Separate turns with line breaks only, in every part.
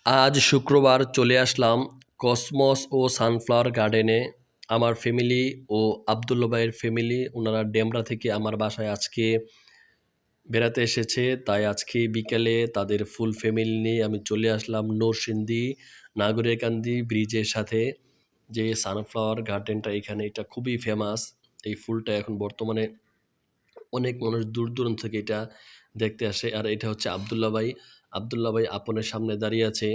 আজ শুক্রবার চলে আসলাম কসমস ও সানফ্লাওয়ার গার্ডেনে। আমার ফ্যামিলি ও আবদুল্লা ভাইয়ের ফ্যামিলি ওনারা ডেমরা থেকে আমার বাসায় আজকে বেড়াতে এসেছে। তাই আজকে বিকেলে তাদের ফুল ফ্যামিলি নিয়ে আমি চলে আসলাম নরসিংদী নাগরিকান্দি ব্রিজের সাথে যে সানফ্লাওয়ার গার্ডেনটা এখানে, এটা খুবই ফেমাস। এই ফুলটা এখন বর্তমানে অনেক মানুষ দূর দূরান্ত থেকে এটা দেখতে আসে। আর এটা হচ্ছে আবদুল্লা ভাই। আবদুল্লা ভাই আপনের সামনে দাঁড়িয়ে আছে।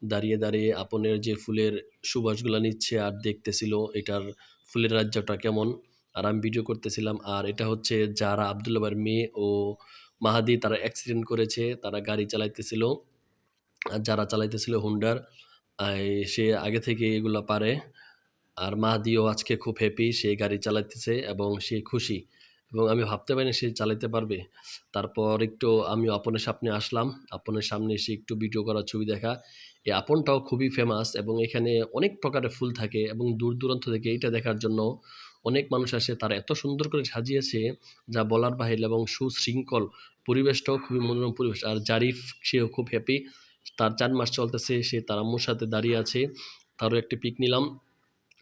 দাঁড়িয়ে আপনের যে ফুলের সুবাসগুলা নিচ্ছে আর দেখতেছিল এটার ফুলের রাজ্যটা কেমন। আর আমি ভিডিও করতেছিলাম। আর এটা হচ্ছে যারা আবদুল্লা ভাইয়ের মেয়ে ও মাহাদি, তারা অ্যাক্সিডেন্ট করেছে, তারা গাড়ি চালাইতেছিল। আর যারা চালাইতেছিল হুন্ডার, সে আগে থেকে এগুলা পারে। আর মাহাদিও আজকে খুব হ্যাপি, সে গাড়ি চালাইতেছে এবং সে খুশি, এবং আমি ভাবতে পারিনি সে চালাতে পারবে। তারপর একটু আমিও আপনের সামনে আসলাম, আপনের সামনে এসে একটু ভিডিও করা, ছবি দেখা। এই আপনটাও খুবই ফেমাস এবং এখানে অনেক প্রকারের ফুল থাকে এবং দূর দূরান্ত থেকে এইটা দেখার জন্য অনেক মানুষ আসে। তারা এত সুন্দর করে সাজিয়েছে যা বলার বাহিরে, এবং সুশৃঙ্খল পরিবেশটাও খুবই মনোরম পরিবেশ। আর জারিফ, সেও খুব হ্যাপি, তার 4 মাস চলতেছে, সে তার আম্মুর সাথে দাঁড়িয়ে আছে। তারও একটি পিক নিলাম।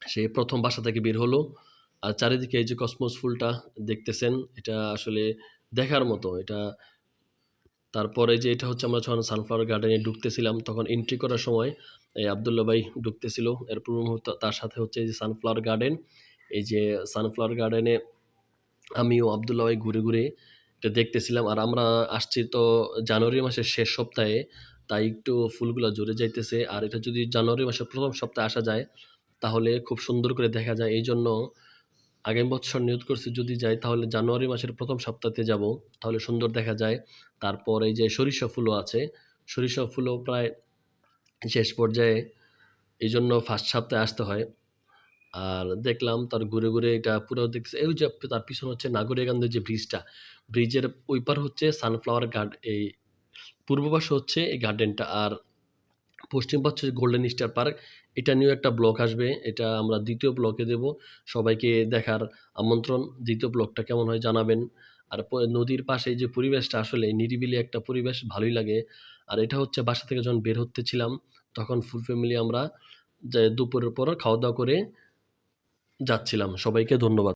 সে প্রথম বাসা থেকে বের হলো। আর চারিদিকে এই যে কসমস ফুলটা দেখতেছেন, এটা আসলে দেখার মতো। এটা তারপরে যে এটা হচ্ছে আমরা যখন সানফ্লাওয়ার গার্ডেনে ঢুকতেছিলাম তখন এন্ট্রি করার সময় এই আবদুল্লা ভাই ঢুকতেছিল। এর পূর্ব মুহূর্ত তার সাথে হচ্ছে এই যে সানফ্লাওয়ার গার্ডেন। এই যে সানফ্লাওয়ার গার্ডেনে আমিও আবদুল্লা ভাই ঘুরে এটা দেখতেছিলাম। আর আমরা আসছি তো জানুয়ারি মাসের শেষ সপ্তাহে, তাই একটু ফুলগুলা ঝরে যাইতেছে। আর এটা যদি জানুয়ারি মাসের প্রথম সপ্তাহে আসা যায় তাহলে খুব সুন্দর করে দেখা যায়। এইজন্য আগামী বছর নিয়ত করছি যদি যাই তাহলে জানুয়ারি মাসের প্রথম সপ্তাহতে যাব, তাহলে সুন্দর দেখা যায়। তারপর এই যে সরিষা ফুলও আছে, সরিষা ফুলও প্রায় শেষ পর্যায়ে, এইজন্য ফার্স্ট সপ্তাহে আসতে হয়। আর দেখলাম তার ঘুরে এটা পুরো দেখতেছি। এই যে তার পিছনে হচ্ছে নাগরিকান্দের যে ব্রিজটা, ব্রিজের ওই পার হচ্ছে সানফ্লাওয়ার এই পূর্ব পাশে হচ্ছে এই গার্ডেনটা। আর পশ্চিম পাশে গোল্ডেন স্টার পার্ক। এটা নিয়েও একটা ব্লগ আসবে, এটা আমরা ২য় ব্লগে দেব। সবাইকে দেখার আমন্ত্রণ। ২য় ব্লগটা কেমন হয় জানাবেন। আর নদীর পাশে যে পরিবেশটা আসলে নিরিবিলি একটা পরিবেশ, ভালোই লাগে। আর এটা হচ্ছে বাসা থেকে যখন বের হতেছিলাম তখন ফুল ফ্যামিলি আমরা যে দুপুরের পর খাওয়া দাওয়া করে যাচ্ছিলাম। সবাইকে ধন্যবাদ।